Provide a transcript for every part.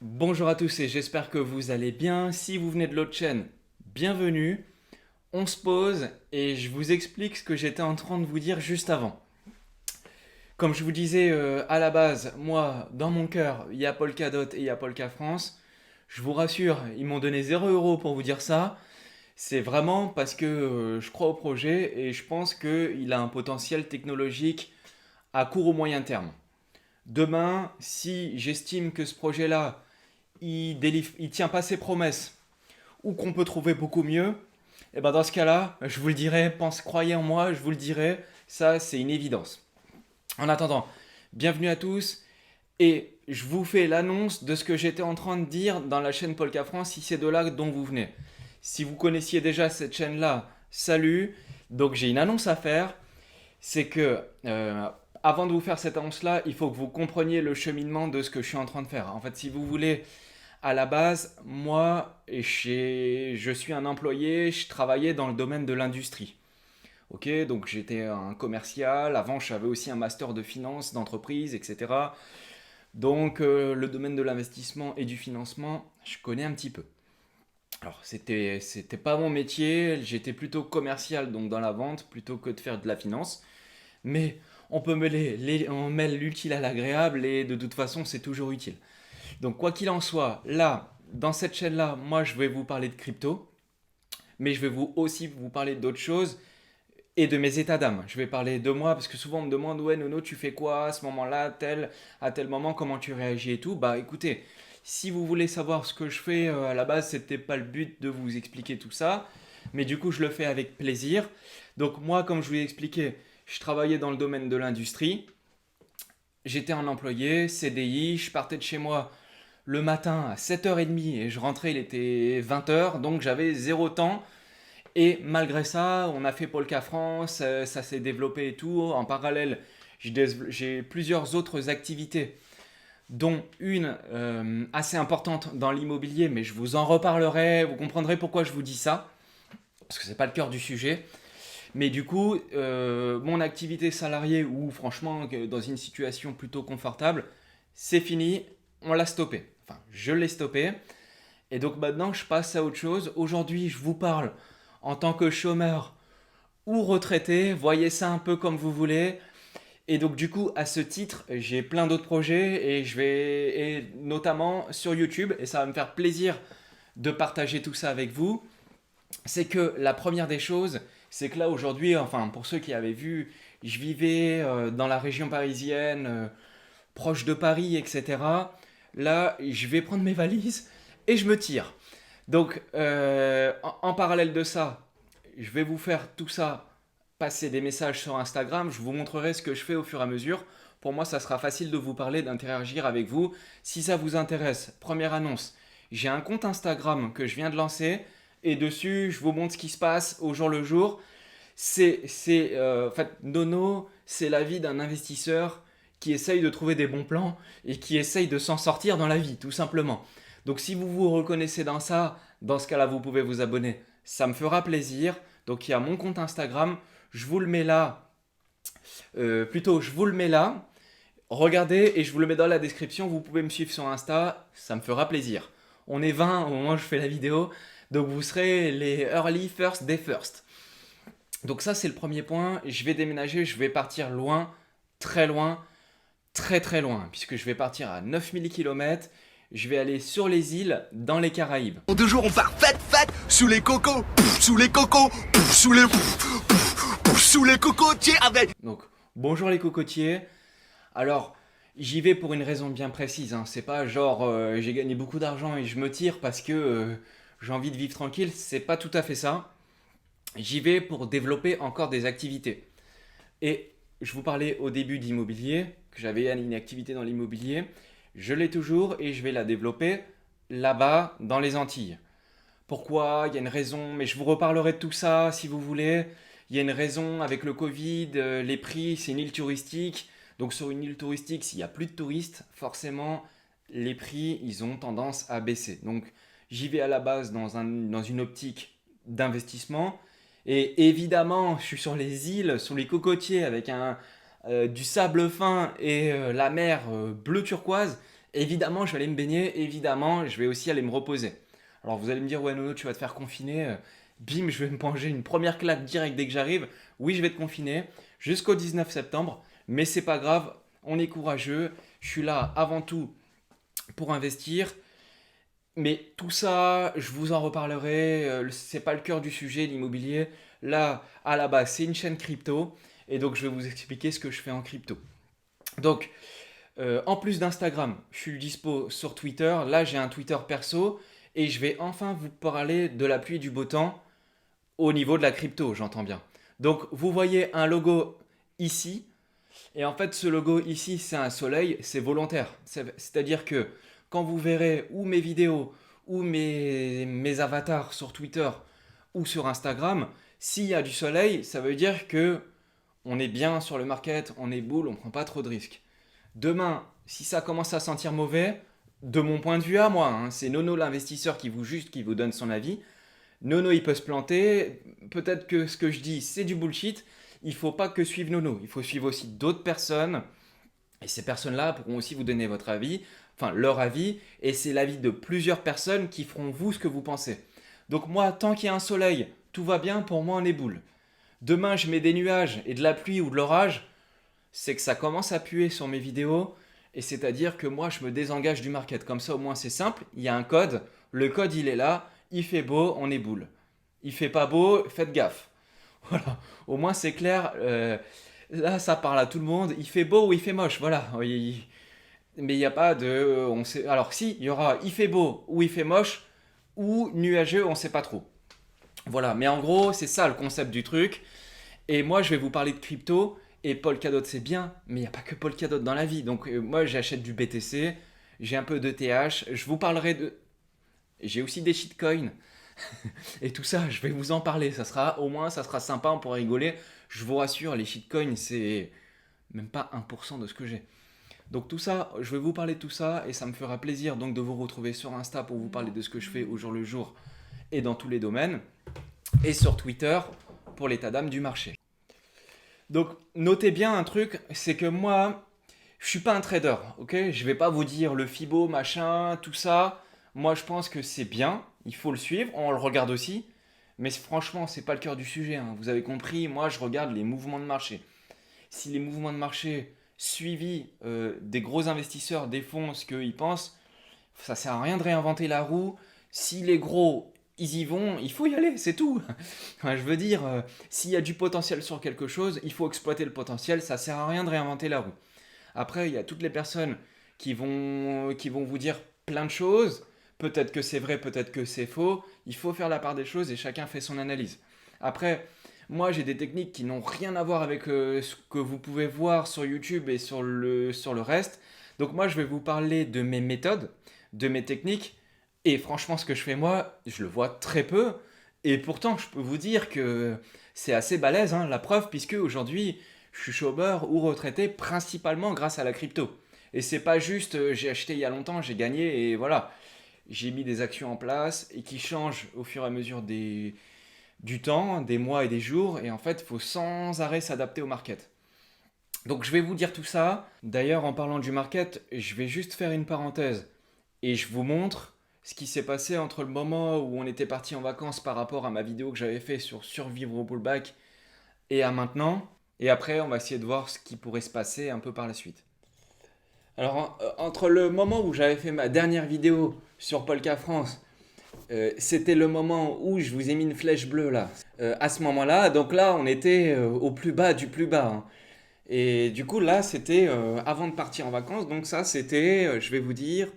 Bonjour à tous et j'espère que vous allez bien. Si vous venez de l'autre chaîne, bienvenue. On se pose et je vous explique ce que j'étais en train de vous dire juste avant. Comme je vous disais à la base, moi, dans mon cœur, il y a Polkadot et il y a Polka France. Je vous rassure, ils m'ont donné 0 € pour vous dire ça. C'est vraiment parce que je crois au projet et je pense qu'il a un potentiel technologique à court ou moyen terme. Demain, si j'estime que ce projet-là, il tient pas ses promesses, ou qu'on peut trouver beaucoup mieux, et ben dans ce cas-là, je vous le dirai, croyez en moi, je vous le dirai, ça c'est une évidence. En attendant, bienvenue à tous, et je vous fais l'annonce de ce que j'étais en train de dire dans la chaîne Polka France, si c'est de là dont vous venez. Si vous connaissiez déjà cette chaîne-là, salut. Donc j'ai une annonce à faire, c'est que avant de vous faire cette annonce-là, il faut que vous compreniez le cheminement de ce que je suis en train de faire. En fait, si vous voulez, à la base, moi, je suis un employé, je travaillais dans le domaine de l'industrie. Ok, donc j'étais un commercial, avant j'avais aussi un master de finance, d'entreprise, etc. Donc le domaine de l'investissement et du financement, je connais un petit peu. Alors c'était pas mon métier, j'étais plutôt commercial, donc dans la vente, plutôt que de faire de la finance. Mais on peut on mêle l'utile à l'agréable et de toute façon c'est toujours utile. Donc quoi qu'il en soit, là, dans cette chaîne-là, moi je vais vous parler de crypto, mais je vais aussi vous parler d'autres choses et de mes états d'âme. Je vais parler de moi parce que souvent on me demande ouais Nono tu fais quoi à ce moment-là, à tel moment, comment tu réagis et tout. Bah écoutez, si vous voulez savoir ce que je fais à la base, c'était pas le but de vous expliquer tout ça, mais du coup je le fais avec plaisir. Donc moi comme je vous l'ai expliqué, je travaillais dans le domaine de l'industrie. J'étais un employé, CDI, je partais de chez moi le matin à 7h30 et je rentrais, il était 20h, donc j'avais 0 temps. Et malgré ça, on a fait Polka France, ça s'est développé et tout. En parallèle, j'ai plusieurs autres activités, dont une assez importante dans l'immobilier, mais je vous en reparlerai, vous comprendrez pourquoi je vous dis ça, parce que c'est pas le cœur du sujet. Mais du coup, mon activité salariée, ou franchement, dans une situation plutôt confortable, c'est fini, on l'a stoppé. Enfin, je l'ai stoppé. Et donc maintenant, je passe à autre chose. Aujourd'hui, je vous parle en tant que chômeur ou retraité. Voyez ça un peu comme vous voulez. Et donc du coup, à ce titre, j'ai plein d'autres projets et notamment sur YouTube. Et ça va me faire plaisir de partager tout ça avec vous. C'est que la première des choses, c'est que là aujourd'hui, enfin pour ceux qui avaient vu, je vivais dans la région parisienne, proche de Paris, etc. Là, je vais prendre mes valises et je me tire. Donc, en parallèle de ça, je vais vous faire tout ça, passer des messages sur Instagram. Je vous montrerai ce que je fais au fur et à mesure. Pour moi, ça sera facile de vous parler, d'interagir avec vous. Si ça vous intéresse, première annonce, j'ai un compte Instagram que je viens de lancer. Et dessus, je vous montre ce qui se passe au jour le jour. En fait, Nono, c'est la vie d'un investisseur qui essaye de trouver des bons plans et qui essaye de s'en sortir dans la vie, tout simplement. Donc si vous vous reconnaissez dans ça, dans ce cas-là, vous pouvez vous abonner. Ça me fera plaisir. Donc il y a mon compte Instagram. Je vous le mets là. Je vous le mets là. Regardez et je vous le mets dans la description. Vous pouvez me suivre sur Insta. Ça me fera plaisir. On est 20 au moment où je fais la vidéo. Donc vous serez les early first day first. Donc ça c'est le premier point. Je vais déménager. Je vais partir loin. Très loin. Très très loin. Puisque je vais partir à 9000 km. Je vais aller sur les îles dans les Caraïbes. En 2 jours, on part fête, sous les cocos, sous les cocos, sous les cocotiers avec. Donc, bonjour les cocotiers. Alors, j'y vais pour une raison bien précise, hein. C'est pas genre j'ai gagné beaucoup d'argent et je me tire parce que j'ai envie de vivre tranquille. C'est pas tout à fait ça. J'y vais pour développer encore des activités. Et je vous parlais au début d'immobilier, que j'avais une activité dans l'immobilier. Je l'ai toujours et je vais la développer là-bas, dans les Antilles. Pourquoi? Il y a une raison, mais je vous reparlerai de tout ça si vous voulez. Il y a une raison avec le Covid, les prix, c'est une île touristique. Donc sur une île touristique, s'il y a plus de touristes, forcément, les prix, ils ont tendance à baisser. Donc j'y vais à la base dans une optique d'investissement. Et évidemment, je suis sur les îles, sur les cocotiers, avec du sable fin et la mer bleu turquoise. Évidemment, je vais aller me baigner, évidemment, je vais aussi aller me reposer. Alors vous allez me dire, ouais Nono, tu vas te faire confiner, bim, je vais me manger une première claque direct dès que j'arrive. Oui, je vais te confiner jusqu'au 19 septembre, mais c'est pas grave, on est courageux, je suis là avant tout pour investir. Mais tout ça, je vous en reparlerai, c'est pas le cœur du sujet, l'immobilier. Là, à la base, c'est une chaîne crypto, et donc je vais vous expliquer ce que je fais en crypto. Donc, en plus d'Instagram, je suis dispo sur Twitter. Là, j'ai un Twitter perso et je vais enfin vous parler de la pluie et du beau temps au niveau de la crypto, j'entends bien. Donc, vous voyez un logo ici. Et en fait, ce logo ici, c'est un soleil, c'est volontaire. C'est-à-dire que quand vous verrez ou mes vidéos ou mes avatars sur Twitter ou sur Instagram, s'il y a du soleil, ça veut dire que on est bien sur le market, on est bull, on prend pas trop de risques. Demain, si ça commence à sentir mauvais, de mon point de vue à moi, hein, c'est Nono l'investisseur qui vous juge, qui vous donne son avis. Nono, il peut se planter. Peut-être que ce que je dis, c'est du bullshit. Il faut pas que suivre Nono. Il faut suivre aussi d'autres personnes. Et ces personnes-là pourront aussi vous donner votre avis, enfin leur avis. Et c'est l'avis de plusieurs personnes qui feront vous ce que vous pensez. Donc moi, tant qu'il y a un soleil, tout va bien. Pour moi, on est boule. Demain, je mets des nuages et de la pluie ou de l'orage, c'est que ça commence à puer sur mes vidéos. Et c'est-à-dire que moi, je me désengage du market. Comme ça, au moins, c'est simple. Il y a un code. Le code, il est là. Il fait beau, on est boule. Il fait pas beau, faites gaffe. Voilà. Au moins, c'est clair. Là, ça parle à tout le monde. Il fait beau ou il fait moche. Voilà. Mais il n'y a pas de. On sait... Alors, si, il y aura il fait beau ou il fait moche ou nuageux, on ne sait pas trop. Voilà. Mais en gros, c'est ça le concept du truc. Et moi, je vais vous parler de crypto. Et Polkadot, c'est bien, mais il n'y a pas que Polkadot dans la vie. Donc, moi, j'achète du BTC, j'ai un peu d'ETH. Je vous parlerai de. J'ai aussi des shitcoins. Et tout ça, je vais vous en parler. Ça sera, au moins, ça sera sympa, on pourra rigoler. Je vous rassure, les shitcoins, c'est même pas 1% de ce que j'ai. Donc tout ça, je vais vous parler de tout ça et ça me fera plaisir donc de vous retrouver sur Insta pour vous parler de ce que je fais au jour le jour et dans tous les domaines. Et sur Twitter pour l'état d'âme du marché. Donc notez bien un truc, c'est que moi, je suis pas un trader, ok? Je vais pas vous dire le Fibo, machin, tout ça. Moi, je pense que c'est bien, il faut le suivre, on le regarde aussi. Mais franchement, c'est pas le cœur du sujet, hein. Vous avez compris, moi, je regarde les mouvements de marché. Si les mouvements de marché suivis des gros investisseurs, des fonds, ce qu'ils pensent, ça sert à rien de réinventer la roue. Si les gros, ils y vont, il faut y aller, c'est tout. Enfin, je veux dire, s'il y a du potentiel sur quelque chose, il faut exploiter le potentiel, ça sert à rien de réinventer la roue. Après, il y a toutes les personnes qui vont vous dire plein de choses. Peut-être que c'est vrai, peut-être que c'est faux. Il faut faire la part des choses et chacun fait son analyse. Après, moi j'ai des techniques qui n'ont rien à voir avec ce que vous pouvez voir sur YouTube et sur le reste. Donc moi je vais vous parler de mes méthodes, de mes techniques. Et franchement ce que je fais moi, je le vois très peu. Et pourtant je peux vous dire que c'est assez balèze, hein, la preuve, puisque aujourd'hui je suis chômeur ou retraité principalement grâce à la crypto. Et c'est pas juste j'ai acheté il y a longtemps, j'ai gagné et voilà. J'ai mis des actions en place et qui changent au fur et à mesure du temps, des mois et des jours. Et en fait, il faut sans arrêt s'adapter au market. Donc je vais vous dire tout ça. D'ailleurs, en parlant du market, je vais juste faire une parenthèse. Et je vous montre ce qui s'est passé entre le moment où on était parti en vacances par rapport à ma vidéo que j'avais fait sur survivre au pullback et à maintenant. Et après, on va essayer de voir ce qui pourrait se passer un peu par la suite. Alors, entre le moment où j'avais fait ma dernière vidéo sur Polka France, c'était le moment où je vous ai mis une flèche bleue là. À ce moment-là, donc là, on était au plus bas du plus bas, hein. Et du coup, là, c'était avant de partir en vacances. Donc ça, c'était, je vais vous dire,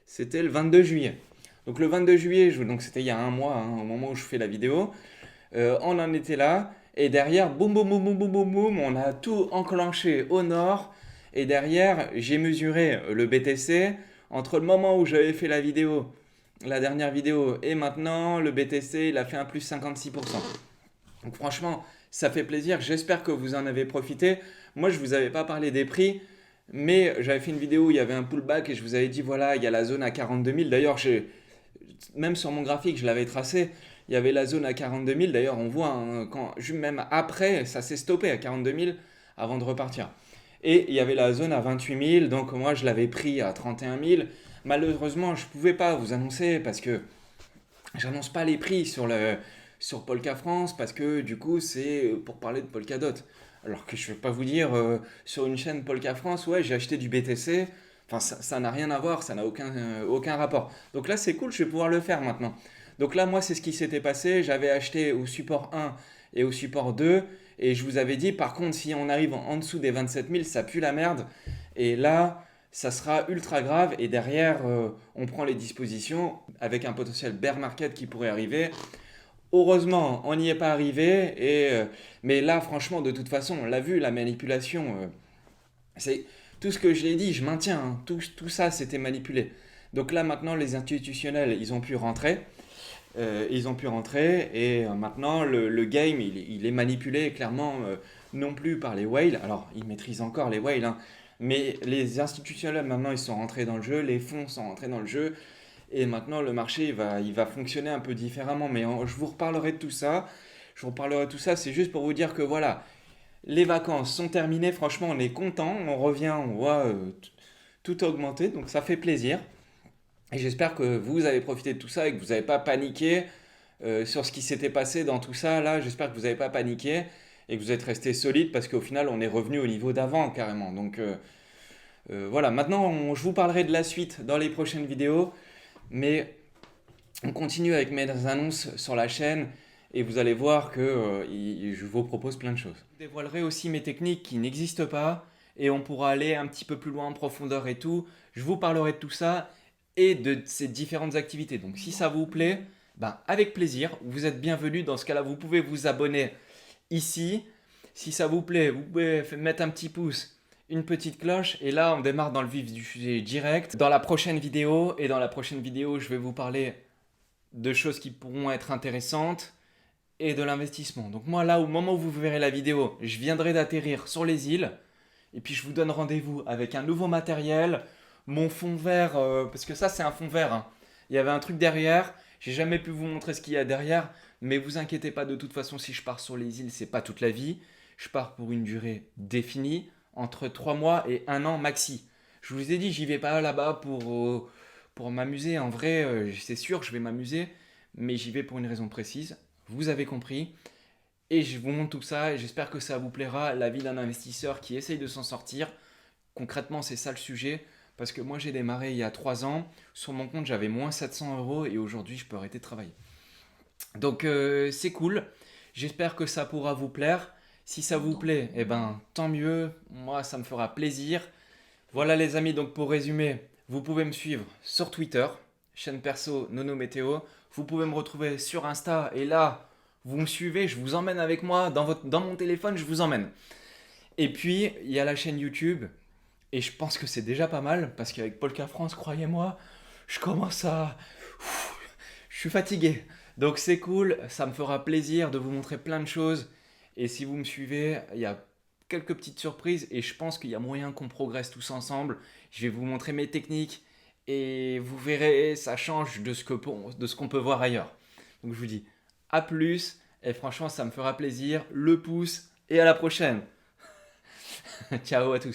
c'était le 22 juillet. Donc le 22 juillet, donc c'était il y a un mois, hein, au moment où je fais la vidéo. On en était là. Et derrière, boum, boum, boum, boum, boum, boum, boum, on a tout enclenché au nord. Et derrière, j'ai mesuré le BTC. Entre le moment où j'avais fait la dernière vidéo, et maintenant, le BTC, il a fait un plus 56%. Donc franchement, ça fait plaisir. J'espère que vous en avez profité. Moi, je ne vous avais pas parlé des prix, mais j'avais fait une vidéo où il y avait un pullback et je vous avais dit, voilà, il y a la zone à 42 000. D'ailleurs, même sur mon graphique, je l'avais tracé. Il y avait la zone à 42 000. D'ailleurs, on voit, hein, même après, ça s'est stoppé à 42 000 avant de repartir. Et il y avait la zone à 28 000, donc moi je l'avais pris à 31 000. Malheureusement, je ne pouvais pas vous annoncer parce que j'annonce pas les prix sur Polka France parce que du coup c'est pour parler de Polkadot. Alors que je vais pas vous dire sur une chaîne Polka France, ouais, j'ai acheté du BTC. Enfin, ça n'a rien à voir, ça n'a aucun rapport. Donc là, c'est cool, je vais pouvoir le faire maintenant. Donc là, moi, c'est ce qui s'était passé. J'avais acheté au support 1 et au support 2. Et je vous avais dit, par contre, si on arrive en dessous des 27 000, ça pue la merde. Et là, ça sera ultra grave. Et derrière, on prend les dispositions avec un potentiel bear market qui pourrait arriver. Heureusement, on n'y est pas arrivé. Mais là, franchement, de toute façon, on l'a vu, la manipulation, c'est tout ce que je l'ai dit, je maintiens, hein. Tout ça, c'était manipulé. Donc là, maintenant, les institutionnels, ils ont pu rentrer. Et maintenant, le game, il est manipulé clairement non plus par les whales. Alors, ils maîtrisent encore les whales, hein, mais les institutionnels, maintenant, ils sont rentrés dans le jeu. Les fonds sont rentrés dans le jeu. Et maintenant, le marché, il va fonctionner un peu différemment. Mais je vous reparlerai de tout ça. Je vous reparlerai de tout ça. C'est juste pour vous dire que voilà, les vacances sont terminées, franchement, on est content, on revient, on voit tout augmenter, donc ça fait plaisir. Et j'espère que vous avez profité de tout ça et que vous n'avez pas paniqué sur ce qui s'était passé dans tout ça. Là, j'espère que vous n'avez pas paniqué et que vous êtes resté solide parce qu'au final, on est revenu au niveau d'avant carrément. Donc voilà, maintenant, je vous parlerai de la suite dans les prochaines vidéos, mais on continue avec mes annonces sur la chaîne et vous allez voir que je vous propose plein de choses. Je dévoilerai aussi mes techniques qui n'existent pas et on pourra aller un petit peu plus loin en profondeur et tout. Je vous parlerai de tout ça et de ces différentes activités. Donc si ça vous plaît, ben, avec plaisir, vous êtes bienvenus. Dans ce cas-là, vous pouvez vous abonner ici. Si ça vous plaît, vous pouvez mettre un petit pouce, une petite cloche et là on démarre dans le vif du sujet direct. Dans la prochaine vidéo, je vais vous parler de choses qui pourront être intéressantes et de l'investissement. Donc moi là, au moment où vous verrez la vidéo, je viendrai d'atterrir sur les îles et puis je vous donne rendez-vous avec un nouveau matériel, mon fond vert, parce que ça c'est un fond vert, hein. Il y avait un truc derrière, j'ai jamais pu vous montrer ce qu'il y a derrière, mais vous inquiétez pas, de toute façon si je pars sur les îles, c'est pas toute la vie, je pars pour une durée définie, entre 3 mois et 1 an maxi. Je vous ai dit, j'y vais pas là-bas pour m'amuser, en vrai, c'est sûr, je vais m'amuser, mais j'y vais pour une raison précise, vous avez compris. Et je vous montre tout ça et j'espère que ça vous plaira, la vie d'un investisseur qui essaye de s'en sortir. Concrètement, c'est ça le sujet. Parce que moi, j'ai démarré il y a 3 ans. Sur mon compte, j'avais moins 700 euros et aujourd'hui, je peux arrêter de travailler. Donc, c'est cool. J'espère que ça pourra vous plaire. Si ça vous plaît, eh ben, tant mieux. Moi, ça me fera plaisir. Voilà les amis, donc pour résumer, vous pouvez me suivre sur Twitter, chaîne perso Nono Météo. Vous pouvez me retrouver sur Insta et là, vous me suivez, je vous emmène avec moi dans mon téléphone, je vous emmène. Et puis, il y a la chaîne YouTube et je pense que c'est déjà pas mal parce qu'avec Polka France, croyez-moi, je commence à... Je suis fatigué. Donc c'est cool, ça me fera plaisir de vous montrer plein de choses. Et si vous me suivez, il y a quelques petites surprises et je pense qu'il y a moyen qu'on progresse tous ensemble. Je vais vous montrer mes techniques et vous verrez, ça change de ce qu'on peut voir ailleurs. Donc je vous dis à plus et franchement ça me fera plaisir. Le pouce et à la prochaine. Ciao à tous.